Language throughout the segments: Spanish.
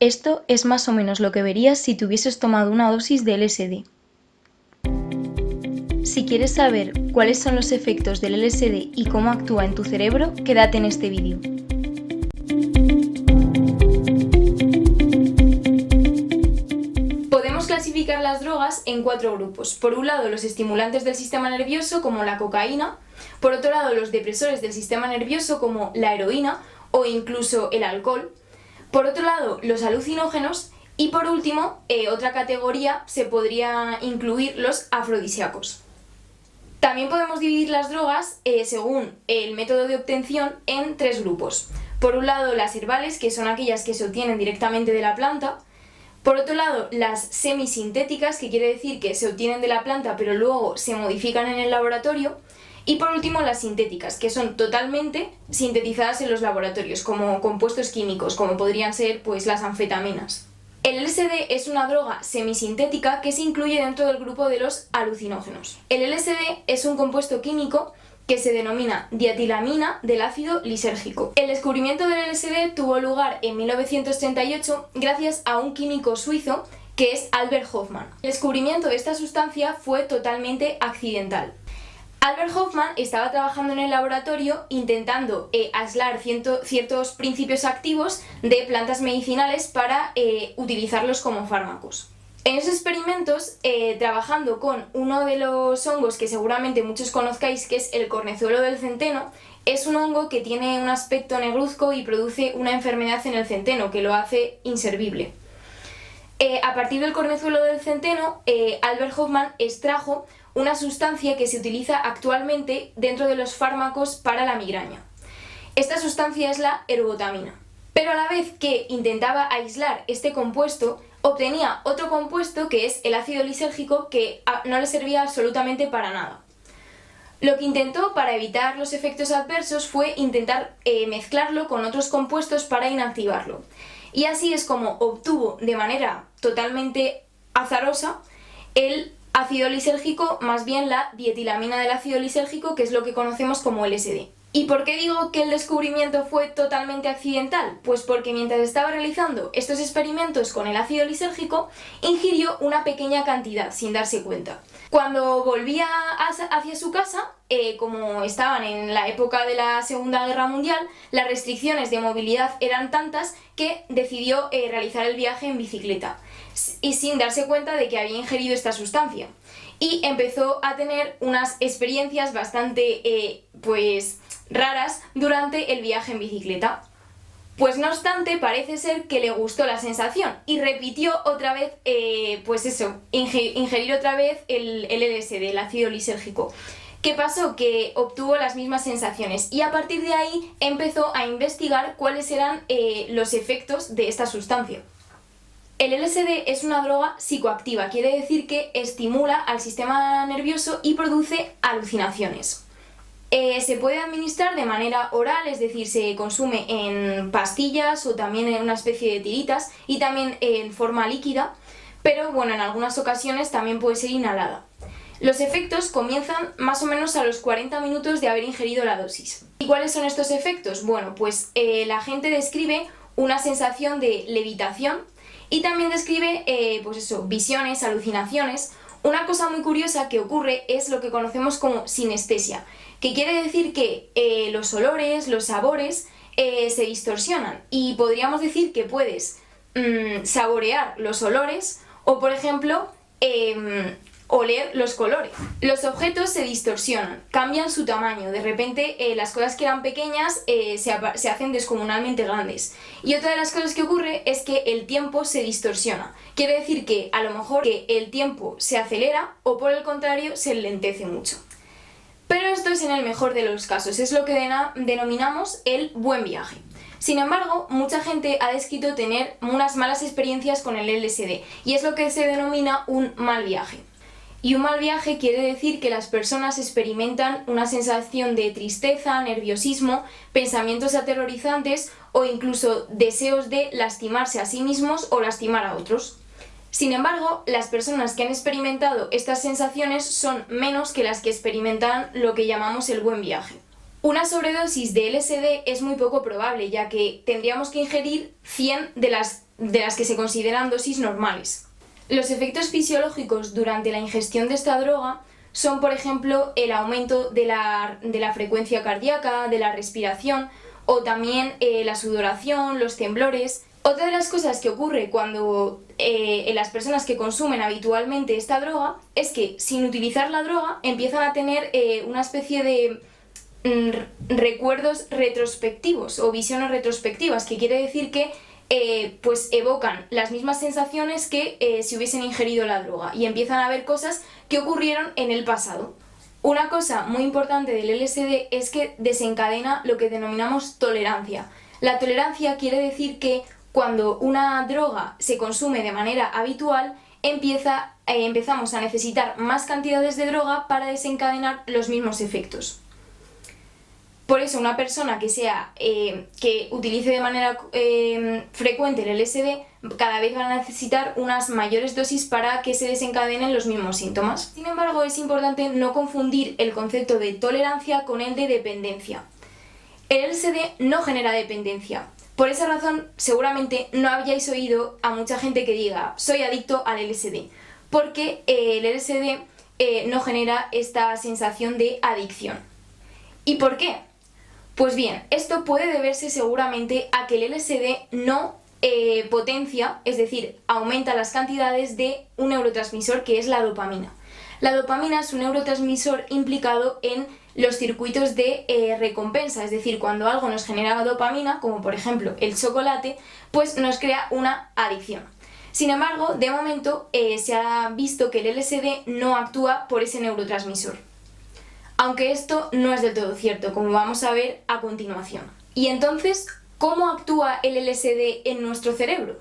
Esto es más o menos lo que verías si te hubieses tomado una dosis de LSD. Si quieres saber cuáles son los efectos del LSD y cómo actúa en tu cerebro, quédate en este vídeo. Podemos clasificar las drogas en 4 grupos. Por un lado, los estimulantes del sistema nervioso, como la cocaína. Por otro lado, los depresores del sistema nervioso, como la heroína o incluso el alcohol. Por otro lado, los alucinógenos. Y por último, otra categoría se podría incluir los afrodisíacos. También podemos dividir las drogas, según el método de obtención, en 3 grupos. Por un lado, las herbales, que son aquellas que se obtienen directamente de la planta. Por otro lado, las semisintéticas, que quiere decir que se obtienen de la planta pero luego se modifican en el laboratorio. Y por último, las sintéticas, que son totalmente sintetizadas en los laboratorios, como compuestos químicos, como podrían ser pues, las anfetaminas. El LSD es una droga semisintética que se incluye dentro del grupo de los alucinógenos. El LSD es un compuesto químico que se denomina dietilamina del ácido lisérgico. El descubrimiento del LSD tuvo lugar en 1938 gracias a un químico suizo que es Albert Hofmann. El descubrimiento de esta sustancia fue totalmente accidental. Albert Hofmann estaba trabajando en el laboratorio intentando aislar ciertos principios activos de plantas medicinales para utilizarlos como fármacos. En esos experimentos, trabajando con uno de los hongos que seguramente muchos conozcáis, que es el cornezuelo del centeno, es un hongo que tiene un aspecto negruzco y produce una enfermedad en el centeno que lo hace inservible. A partir del cornezuelo del centeno, Albert Hofmann extrajo una sustancia que se utiliza actualmente dentro de los fármacos para la migraña. Esta sustancia es la ergotamina. Pero a la vez que intentaba aislar este compuesto, obtenía otro compuesto que es el ácido lisérgico que no le servía absolutamente para nada. Lo que intentó para evitar los efectos adversos fue intentar mezclarlo con otros compuestos para inactivarlo. Y así es como obtuvo de manera totalmente azarosa el ácido lisérgico, más bien la dietilamina del ácido lisérgico, que es lo que conocemos como LSD. ¿Y por qué digo que el descubrimiento fue totalmente accidental? Pues porque mientras estaba realizando estos experimentos con el ácido lisérgico, ingirió una pequeña cantidad sin darse cuenta. Cuando volvía hacia su casa, como estaban en la época de la Segunda Guerra Mundial, las restricciones de movilidad eran tantas que decidió realizar el viaje en bicicleta y sin darse cuenta de que había ingerido esta sustancia. Y empezó a tener unas experiencias bastante raras durante el viaje en bicicleta. Pues no obstante, parece ser que le gustó la sensación y repitió otra vez, ingerir otra vez el LSD, el ácido lisérgico. ¿Qué pasó? Que obtuvo las mismas sensaciones y a partir de ahí empezó a investigar cuáles eran los efectos de esta sustancia. El LSD es una droga psicoactiva, quiere decir que estimula al sistema nervioso y produce alucinaciones. Se puede administrar de manera oral, es decir, se consume en pastillas o también en una especie de tiritas y también en forma líquida, pero bueno, en algunas ocasiones también puede ser inhalada. Los efectos comienzan más o menos a los 40 minutos de haber ingerido la dosis. ¿Y cuáles son estos efectos? Bueno, pues la gente describe una sensación de levitación y también describe visiones, alucinaciones. Una cosa muy curiosa que ocurre es lo que conocemos como sinestesia, que quiere decir que los olores, los sabores se distorsionan y podríamos decir que puedes saborear los olores o, por ejemplo, oler los colores. Los objetos se distorsionan, cambian su tamaño, de repente las cosas que eran pequeñas se hacen descomunalmente grandes. Y otra de las cosas que ocurre es que el tiempo se distorsiona, quiere decir que a lo mejor que el tiempo se acelera o por el contrario se lentece mucho. Pero esto es en el mejor de los casos, es lo que denominamos el buen viaje. Sin embargo, mucha gente ha descrito tener unas malas experiencias con el LSD y es lo que se denomina un mal viaje. Y un mal viaje quiere decir que las personas experimentan una sensación de tristeza, nerviosismo, pensamientos aterrorizantes o incluso deseos de lastimarse a sí mismos o lastimar a otros. Sin embargo, las personas que han experimentado estas sensaciones son menos que las que experimentan lo que llamamos el buen viaje. Una sobredosis de LSD es muy poco probable, ya que tendríamos que ingerir 100 de las que se consideran dosis normales. Los efectos fisiológicos durante la ingestión de esta droga son, por ejemplo, el aumento de la frecuencia cardíaca, de la respiración o también la sudoración, los temblores. Otra de las cosas que ocurre cuando en las personas que consumen habitualmente esta droga es que sin utilizar la droga empiezan a tener una especie de recuerdos retrospectivos o visiones retrospectivas, que quiere decir que pues evocan las mismas sensaciones que si hubiesen ingerido la droga y empiezan a ver cosas que ocurrieron en el pasado. Una cosa muy importante del LSD es que desencadena lo que denominamos tolerancia. La tolerancia quiere decir que cuando una droga se consume de manera habitual, empezamos a necesitar más cantidades de droga para desencadenar los mismos efectos. Por eso una persona que utilice de manera frecuente el LSD cada vez va a necesitar unas mayores dosis para que se desencadenen los mismos síntomas. Sin embargo, es importante no confundir el concepto de tolerancia con el de dependencia. El LSD no genera dependencia. Por esa razón, seguramente no habíais oído a mucha gente que diga soy adicto al LSD, porque el LSD no genera esta sensación de adicción. ¿Y por qué? Pues bien, esto puede deberse seguramente a que el LSD no potencia, es decir, aumenta las cantidades de un neurotransmisor que es la dopamina. La dopamina es un neurotransmisor implicado en los circuitos de recompensa, es decir, cuando algo nos genera dopamina, como por ejemplo el chocolate, pues nos crea una adicción. Sin embargo, de momento se ha visto que el LSD no actúa por ese neurotransmisor. Aunque esto no es del todo cierto, como vamos a ver a continuación. Y entonces, ¿cómo actúa el LSD en nuestro cerebro?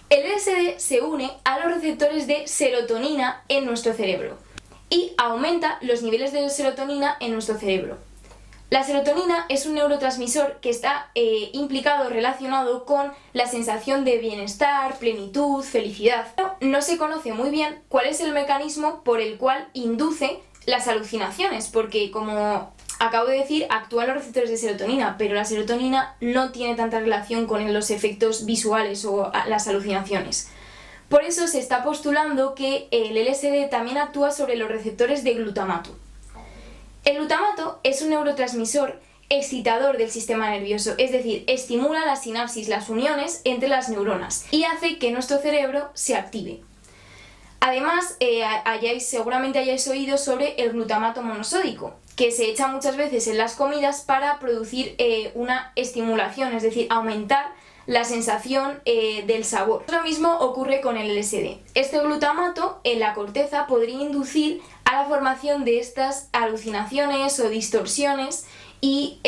El LSD se une a los receptores de serotonina en nuestro cerebro y aumenta los niveles de serotonina en nuestro cerebro. La serotonina es un neurotransmisor que está relacionado con la sensación de bienestar, plenitud, felicidad. Pero no se conoce muy bien cuál es el mecanismo por el cual induce las alucinaciones, porque como acabo de decir, actúan los receptores de serotonina, pero la serotonina no tiene tanta relación con los efectos visuales o las alucinaciones. Por eso se está postulando que el LSD también actúa sobre los receptores de glutamato. El glutamato es un neurotransmisor excitador del sistema nervioso, es decir, estimula la sinapsis, las uniones entre las neuronas y hace que nuestro cerebro se active. Además, seguramente hayáis oído sobre el glutamato monosódico, que se echa muchas veces en las comidas para producir una estimulación, es decir, aumentar la sensación del sabor. Lo mismo ocurre con el LSD. Este glutamato en la corteza podría inducir a la formación de estas alucinaciones o distorsiones y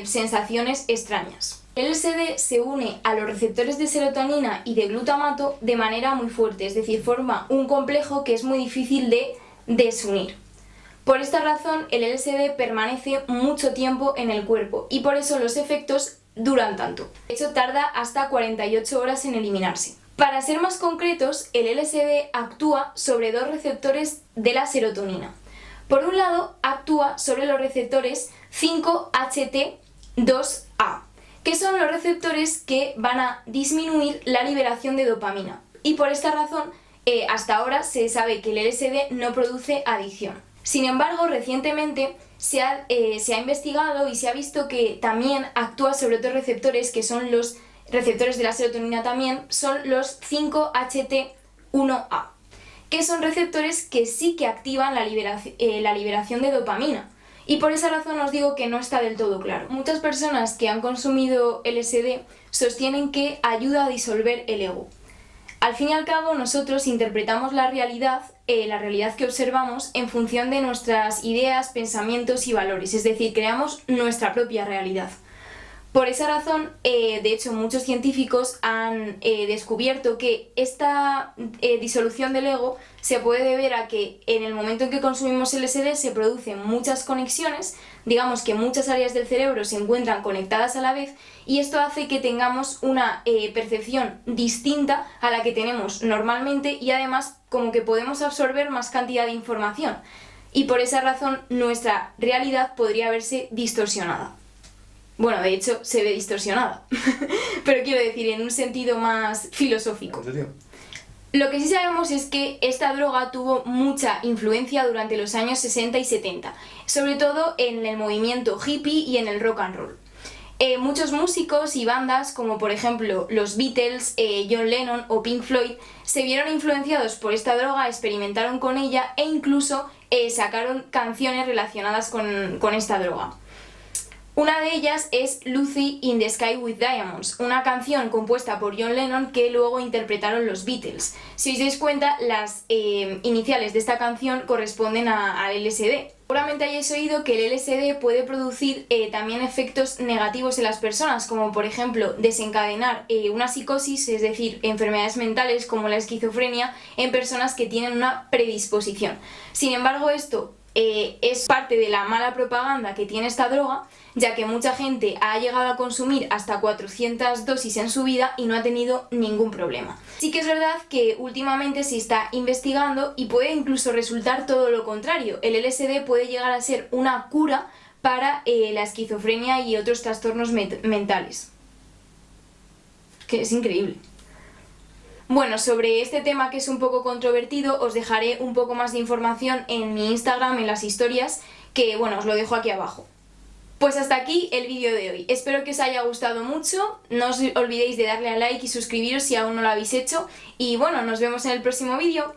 sensaciones extrañas. El LSD se une a los receptores de serotonina y de glutamato de manera muy fuerte, es decir, forma un complejo que es muy difícil de desunir. Por esta razón, el LSD permanece mucho tiempo en el cuerpo y por eso los efectos duran tanto. De hecho, tarda hasta 48 horas en eliminarse. Para ser más concretos, el LSD actúa sobre dos receptores de la serotonina. Por un lado, actúa sobre los receptores 5-HT2A, que son los receptores que van a disminuir la liberación de dopamina. Y por esta razón, hasta ahora se sabe que el LSD no produce adicción. Sin embargo, recientemente se ha investigado y se ha visto que también actúa sobre otros receptores, que son los receptores de la serotonina también, son los 5-HT1A, que son receptores que sí que activan la liberación de dopamina. Y por esa razón os digo que no está del todo claro. Muchas personas que han consumido LSD sostienen que ayuda a disolver el ego. Al fin y al cabo, nosotros interpretamos la realidad que observamos en función de nuestras ideas, pensamientos y valores, es decir, creamos nuestra propia realidad. Por esa razón, de hecho, muchos científicos han descubierto que esta disolución del ego se puede deber a que en el momento en que consumimos LSD se producen muchas conexiones, digamos que muchas áreas del cerebro se encuentran conectadas a la vez, y esto hace que tengamos una percepción distinta a la que tenemos normalmente y además como que podemos absorber más cantidad de información. y por esa razón nuestra realidad podría verse distorsionada. Bueno, de hecho se ve distorsionada, pero quiero decir en un sentido más filosófico. ¿En serio? Lo que sí sabemos es que esta droga tuvo mucha influencia durante los años 60 y 70, sobre todo en el movimiento hippie y en el rock and roll. Muchos músicos y bandas, como por ejemplo los Beatles, John Lennon o Pink Floyd, se vieron influenciados por esta droga, experimentaron con ella e incluso sacaron canciones relacionadas con esta droga. Una de ellas es Lucy in the Sky with Diamonds, una canción compuesta por John Lennon que luego interpretaron los Beatles. Si os dais cuenta, las iniciales de esta canción corresponden al LSD. Seguramente hayáis oído que el LSD puede producir también efectos negativos en las personas, como por ejemplo desencadenar una psicosis, es decir, enfermedades mentales como la esquizofrenia en personas que tienen una predisposición. Sin embargo, esto es parte de la mala propaganda que tiene esta droga, ya que mucha gente ha llegado a consumir hasta 400 dosis en su vida y no ha tenido ningún problema. Sí que es verdad que últimamente se está investigando y puede incluso resultar todo lo contrario. El LSD puede llegar a ser una cura para la esquizofrenia y otros trastornos mentales. Que es increíble. Bueno, sobre este tema que es un poco controvertido, os dejaré un poco más de información en mi Instagram, en las historias, que bueno, os lo dejo aquí abajo. Pues hasta aquí el vídeo de hoy. Espero que os haya gustado mucho, no os olvidéis de darle a like y suscribiros si aún no lo habéis hecho, y bueno, nos vemos en el próximo vídeo.